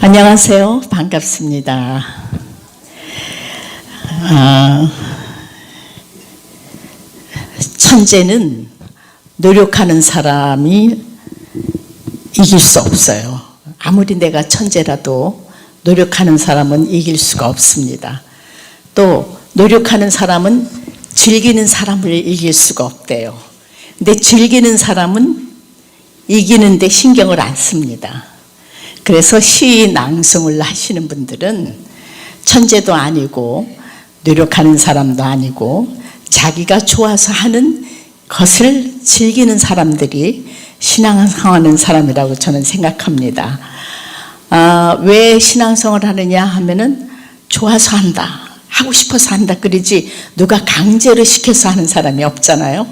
안녕하세요. 반갑습니다. 천재는 노력하는 사람이 이길 수 없어요. 아무리 내가 천재라도 노력하는 사람은 이길 수가 없습니다. 또 노력하는 사람은 즐기는 사람을 이길 수가 없대요. 근데 즐기는 사람은 이기는데 신경을 안 씁니다. 그래서 시 낭송을 하시는 분들은 천재도 아니고 노력하는 사람도 아니고 자기가 좋아서 하는 것을 즐기는 사람들이 신앙생활하는 사람이라고 저는 생각합니다. 왜 신앙생활을 하느냐 하면은 좋아서 한다, 하고 싶어서 한다 그러지 누가 강제로 시켜서 하는 사람이 없잖아요.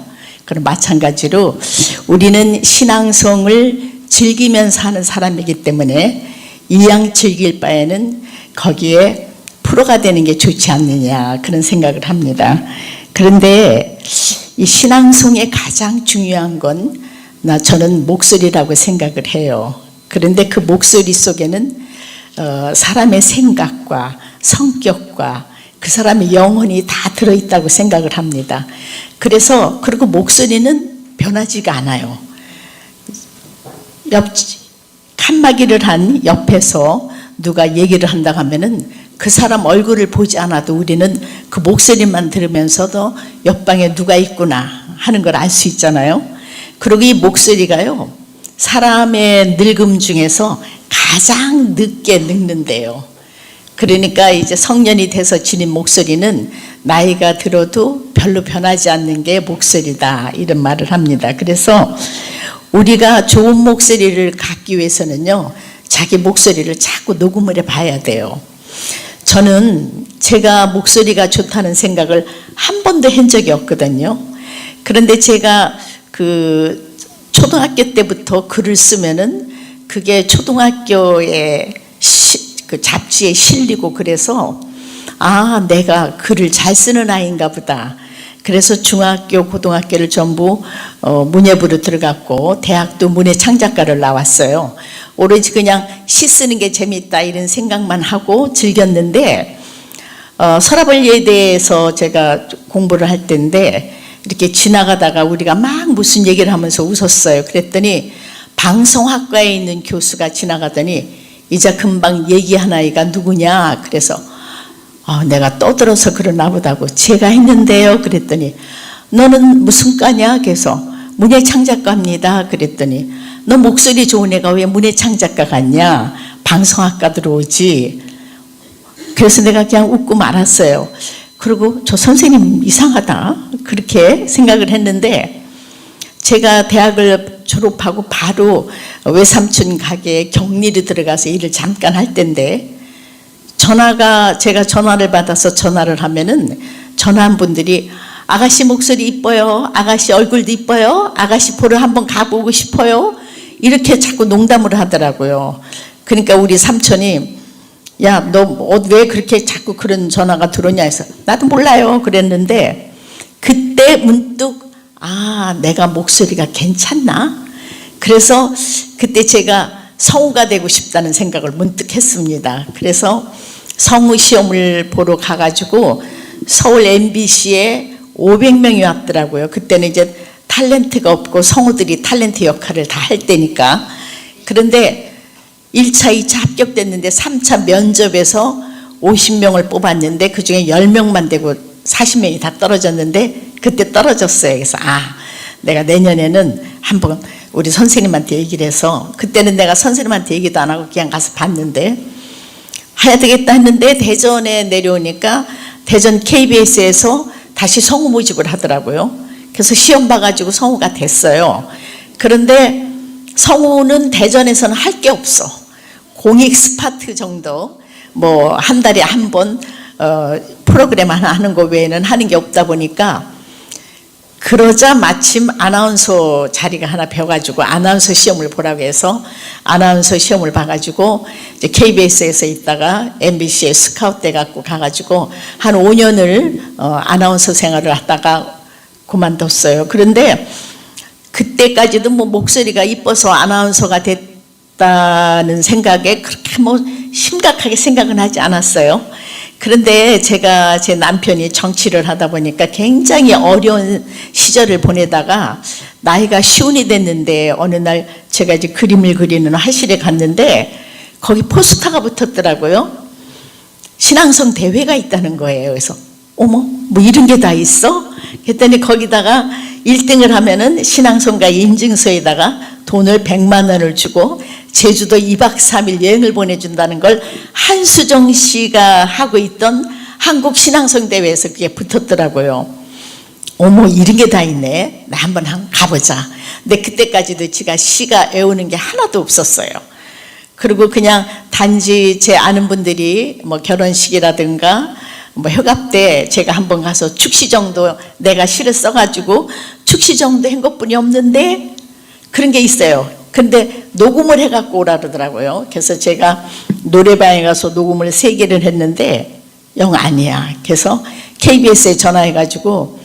그럼 마찬가지로 우리는 신앙성을 즐기면서 하는 사람이기 때문에 이왕 즐길 바에는 거기에 프로가 되는 게 좋지 않느냐 그런 생각을 합니다. 그런데 이 신앙성의 가장 중요한 건 저는 목소리라고 생각을 해요. 그런데 그 목소리 속에는 사람의 생각과 성격과 그 사람의 영혼이 다 들어있다고 생각을 합니다. 그래서 그리고 목소리는 변하지가 않아요. 칸막이를 한 옆에서 누가 얘기를 한다고 하면은 그 사람 얼굴을 보지 않아도 우리는 그 목소리만 들으면서도 옆방에 누가 있구나 하는 걸 알 수 있잖아요. 그리고 이 목소리가요, 사람의 늙음 중에서 가장 늦게 늙는데요. 그러니까 이제 성년이 돼서 지닌 목소리는 나이가 들어도 별로 변하지 않는 게 목소리다 이런 말을 합니다. 그래서 우리가 좋은 목소리를 갖기 위해서는요, 자기 목소리를 자꾸 녹음을 해봐야 돼요. 저는 제가 목소리가 좋다는 생각을 한 번도 한 적이 없거든요. 그런데 제가 그 초등학교 때부터 글을 쓰면은 그게 초등학교에 그 잡지에 실리고 그래서 내가 글을 잘 쓰는 아이인가 보다. 그래서 중학교, 고등학교를 전부 문예부로 들어갔고 대학도 문예창작과를 나왔어요. 오로지 그냥 시 쓰는 게 재밌다 이런 생각만 하고 즐겼는데 서라벌 예대에서 제가 공부를 할 때인데 이렇게 지나가다가 우리가 막 무슨 얘기를 하면서 웃었어요. 그랬더니 방송학과에 있는 교수가 지나가더니 이제 금방 얘기한 아이가 누구냐 그래서 내가 떠들어서 그러나 보다고 제가 했는데요 그랬더니 너는 무슨 과냐 그래서 문예창작과입니다 그랬더니 너 목소리 좋은 애가 왜 문예창작과 갔냐 방송학과 들어오지. 그래서 내가 그냥 웃고 말았어요. 그리고 저 선생님 이상하다 그렇게 생각을 했는데 제가 대학을 졸업하고 바로 외삼촌 가게에 격리로 들어가서 일을 잠깐 할 때인데 제가 전화를 받아서 전화를 하면은 전화한 분들이 아가씨 목소리 이뻐요, 아가씨 얼굴도 이뻐요, 아가씨 보러 한번 가보고 싶어요 이렇게 자꾸 농담을 하더라고요. 그러니까 우리 삼촌이 야, 너 왜 그렇게 자꾸 그런 전화가 들어오냐 해서 나도 몰라요 그랬는데 그때 문득 내가 목소리가 괜찮나? 그래서 그때 제가 성우가 되고 싶다는 생각을 문득 했습니다. 그래서 성우 시험을 보러 가가지고 서울 MBC에 500명이 왔더라고요. 그때는 이제 탤런트가 없고 성우들이 탤런트 역할을 다 할 때니까. 그런데 1차, 2차 합격됐는데 3차 면접에서 50명을 뽑았는데 그중에 10명만 되고 40명이 다 떨어졌는데 그때 떨어졌어요. 그래서 내가 내년에는 한번 우리 선생님한테 얘기를 해서 그때는 내가 선생님한테 얘기도 안 하고 그냥 가서 봤는데 해야 되겠다 했는데 대전에 내려오니까 대전 KBS에서 다시 성우 모집을 하더라고요. 그래서 시험 봐가지고 성우가 됐어요. 그런데 성우는 대전에서는 할 게 없어. 공익 스파트 정도 뭐 한 달에 한 번 프로그램 하나 하는 거 외에는 하는 게 없다 보니까 그러자 마침 아나운서 자리가 하나 벼가지고 아나운서 시험을 보라고 해서 아나운서 시험을 봐가지고 이제 KBS에서 있다가 MBC에 스카우트 돼갖고 가가지고 한 5년을 아나운서 생활을 하다가 그만뒀어요. 그런데 그때까지도 뭐 목소리가 이뻐서 아나운서가 됐다는 생각에 그렇게 뭐 심각하게 생각은 하지 않았어요. 그런데 제가 제 남편이 정치를 하다 보니까 굉장히 어려운 시절을 보내다가 나이가 쉬운이 됐는데 어느 날 제가 이제 그림을 그리는 화실에 갔는데 거기 포스터가 붙었더라고요. 신앙성 대회가 있다는 거예요. 그래서 어머, 뭐 이런 게 다 있어? 그랬더니 거기다가 1등을 하면은 신앙성가 인증서에다가 돈을 100만 원을 주고 제주도 2박 3일 여행을 보내준다는 걸 한수정 씨가 하고 있던 한국 신앙성 대회에서 그게 붙었더라고요. 어머, 이런 게 다 있네. 나 한번 가보자. 근데 그때까지도 제가 시가 외우는 게 하나도 없었어요. 그리고 그냥 단지 제 아는 분들이 뭐 결혼식이라든가 뭐 휴가 때 제가 한번 가서 축시 정도 내가 시를 써가지고 축시 정도 한 것뿐이 없는데 그런 게 있어요. 근데 녹음을 해갖고 오라 그러더라고요. 그래서 제가 노래방에 가서 녹음을 3개를 했는데 영 아니야. 그래서 KBS에 전화해가지고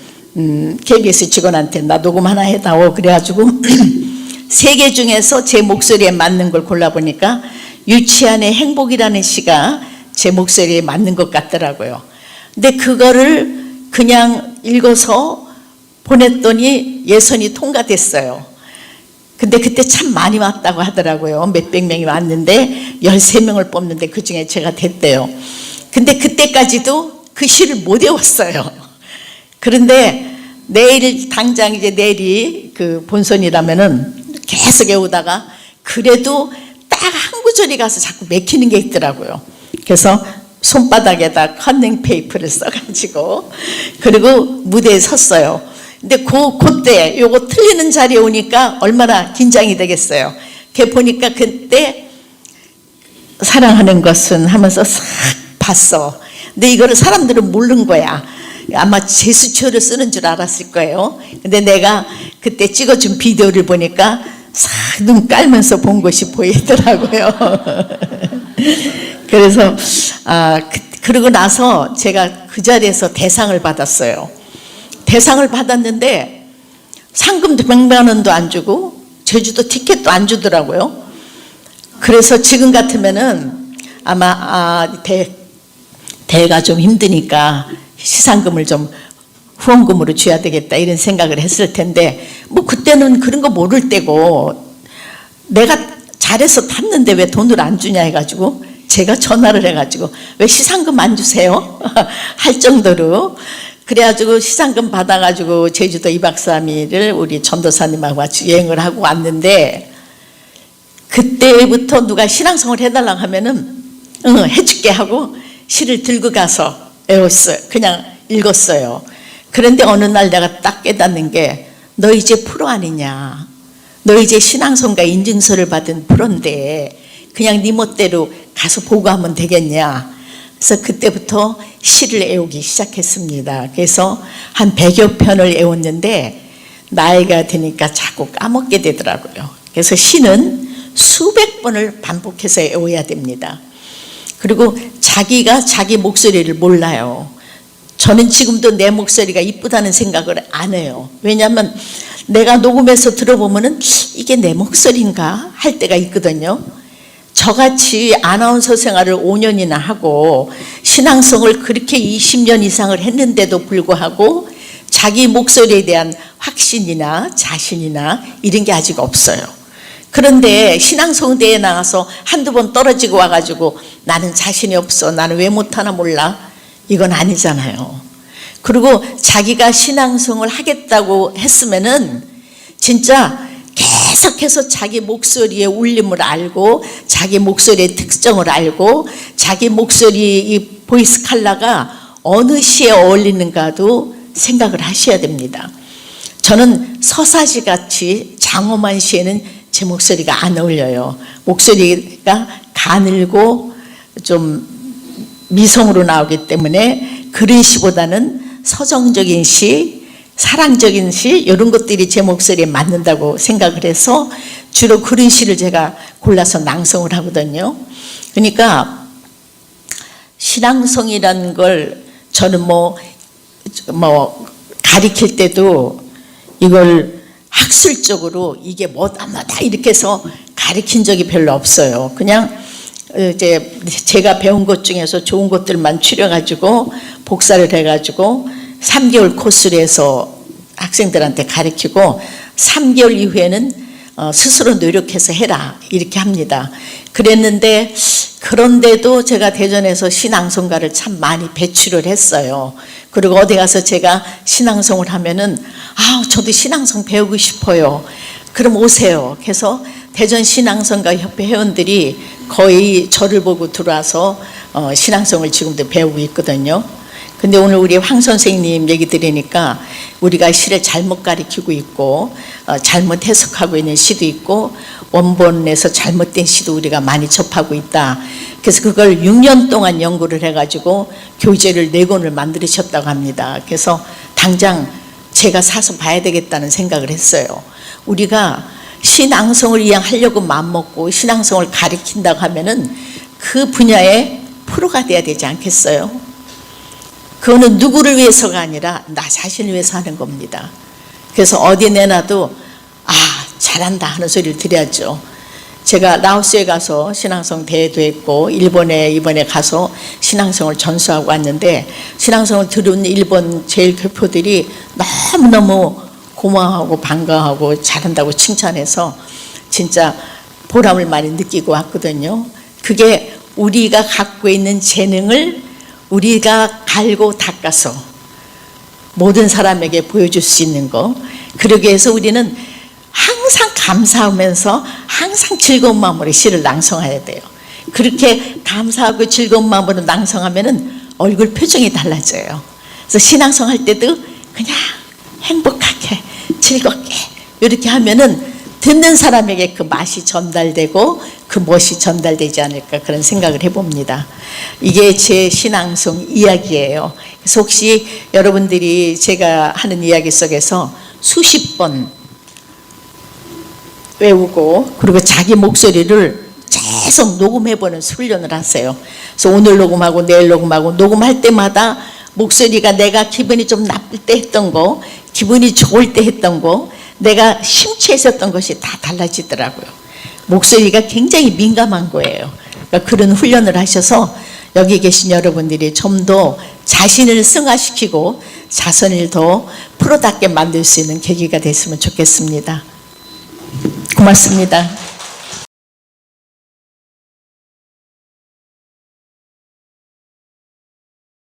KBS 직원한테 나 녹음 하나 해다오. 그래가지고 3개 중에서 제 목소리에 맞는 걸 골라보니까 유치한의 행복이라는 시가 제 목소리에 맞는 것 같더라고요. 근데 그거를 그냥 읽어서 보냈더니 예선이 통과됐어요. 근데 그때 참 많이 왔다고 하더라고요. 몇백 명이 왔는데 13명을 뽑는데 그중에 제가 됐대요. 근데 그때까지도 그 시를 못 외웠어요. 그런데 내일 당장 이제 내일이 그 본선이라면은 계속 외우다가 그래도 딱 한 구절이 가서 자꾸 맥히는 게 있더라고요. 그래서 손바닥에다 커닝 페이퍼를 써가지고 그리고 무대에 섰어요. 근데 그때 요거 틀리는 자리에 오니까 얼마나 긴장이 되겠어요. 걔 보니까 그때 사랑하는 것은 하면서 싹 봤어. 근데 이거를 사람들은 모르는 거야. 아마 제스처를 쓰는 줄 알았을 거예요. 근데 내가 그때 찍어준 비디오를 보니까 싹 눈 깔면서 본 것이 보이더라고요. 그래서 그러고 나서 제가 그 자리에서 대상을 받았어요. 대상을 받았는데 상금도 100만 원도 안 주고 제주도 티켓도 안 주더라고요. 그래서 지금 같으면은 아마 대회가 좀 힘드니까 시상금을 좀 후원금으로 줘야 되겠다 이런 생각을 했을 텐데 뭐 그때는 그런 거 모를 때고 내가 잘해서 탔는데 왜 돈을 안 주냐 해가지고 제가 전화를 해가지고 왜 시상금 안 주세요? 할 정도로 그래가지고 시상금 받아가지고 제주도 2박 3일을 우리 전도사님하고 같이 여행을 하고 왔는데 그때부터 누가 신앙성을 해달라고 하면은 응 해줄게 하고 시를 들고 가서 외웠어요. 그냥 읽었어요. 그런데 어느 날 내가 딱 깨닫는 게 너 이제 프로 아니냐. 너 이제 신앙성가 인증서를 받은 프로인데 그냥 네 멋대로 가서 보고하면 되겠냐. 그래서 그때부터 시를 외우기 시작했습니다. 그래서 한 100여 편을 외웠는데 나이가 드니까 자꾸 까먹게 되더라고요. 그래서 시는 수백 번을 반복해서 외워야 됩니다. 그리고 자기가 자기 목소리를 몰라요. 저는 지금도 내 목소리가 이쁘다는 생각을 안 해요. 왜냐하면 내가 녹음해서 들어보면은 이게 내 목소리인가 할 때가 있거든요. 저같이 아나운서 생활을 5년이나 하고 신앙성을 그렇게 20년 이상을 했는데도 불구하고 자기 목소리에 대한 확신이나 자신이나 이런 게 아직 없어요. 그런데 신앙성대에 나가서 한두 번 떨어지고 와가지고 나는 자신이 없어, 나는 왜 못하나 몰라, 이건 아니잖아요. 그리고 자기가 신앙성을 하겠다고 했으면은 진짜 계속해서 자기 목소리의 울림을 알고 자기 목소리의 특성을 알고 자기 목소리 이 보이스 컬러가 어느 시에 어울리는가도 생각을 하셔야 됩니다. 저는 서사시 같이 장엄한 시에는 제 목소리가 안 어울려요. 목소리가 가늘고 좀 미성으로 나오기 때문에 그런 시보다는 서정적인 시, 사랑적인 시 이런 것들이 제 목소리에 맞는다고 생각을 해서 주로 그런 시를 제가 골라서 낭송을 하거든요. 그러니까 신앙성이라는 걸 저는 뭐 가리킬 때도 이걸 학술적으로 이게 뭐다 이렇게 해서 가리킨 적이 별로 없어요. 그냥 이제 제가 배운 것 중에서 좋은 것들만 추려가지고 복사를 해가지고 3개월 코스를 해서 학생들한테 가르치고 3개월 이후에는 스스로 노력해서 해라 이렇게 합니다. 그랬는데 그런데도 제가 대전에서 신앙송가를 참 많이 배출을 했어요. 그리고 어디 가서 제가 신앙송을 하면은 저도 신앙송 배우고 싶어요. 그럼 오세요. 그래서 대전 신앙송가 협회 회원들이 거의 저를 보고 들어와서 신앙송을 지금도 배우고 있거든요. 근데 오늘 우리 황 선생님 얘기 들으니까 우리가 시를 잘못 가르치고 있고 잘못 해석하고 있는 시도 있고 원본에서 잘못된 시도 우리가 많이 접하고 있다. 그래서 그걸 6년 동안 연구를 해가지고 교재를 4권을 만드셨다고 합니다. 그래서 당장 제가 사서 봐야 되겠다는 생각을 했어요. 우리가 신앙송을 이해하려고 마음먹고 신앙송을 가르친다고 하면은 그 분야의 프로가 돼야 되지 않겠어요? 그거는 누구를 위해서가 아니라 나 자신을 위해서 하는 겁니다. 그래서 어디 내놔도 잘한다 하는 소리를 드려야죠. 제가 라오스에 가서 신앙송 대회도 했고 일본에 이번에 가서 신앙송을 전수하고 왔는데 신앙송을 들은 일본 제일 교포들이 너무너무 고마워하고 반가워하고 잘한다고 칭찬해서 진짜 보람을 많이 느끼고 왔거든요. 그게 우리가 갖고 있는 재능을 우리가 갈고 닦아서 모든 사람에게 보여줄 수 있는 거. 그러기 위해서 우리는 항상 감사하면서 항상 즐거운 마음으로 시를 낭송해야 돼요. 그렇게 감사하고 즐거운 마음으로 낭송하면은 얼굴 표정이 달라져요. 그래서 신앙송 할 때도 그냥 행복하게 즐겁게 이렇게 하면은 듣는 사람에게 그 맛이 전달되고 그 멋이 전달되지 않을까 그런 생각을 해봅니다. 이게 제 신앙송 이야기예요. 그래서 혹시 여러분들이 제가 하는 이야기 속에서 수십 번 외우고 그리고 자기 목소리를 계속 녹음해보는 훈련을 하세요. 그래서 오늘 녹음하고 내일 녹음하고 녹음할 때마다 목소리가 내가 기분이 좀 나쁠 때 했던 거, 기분이 좋을 때 했던 거, 내가 심취했었던 것이 다 달라지더라고요. 목소리가 굉장히 민감한 거예요. 그러니까 그런 훈련을 하셔서 여기 계신 여러분들이 좀 더 자신을 승화시키고 자선을 더 프로답게 만들 수 있는 계기가 됐으면 좋겠습니다. 고맙습니다.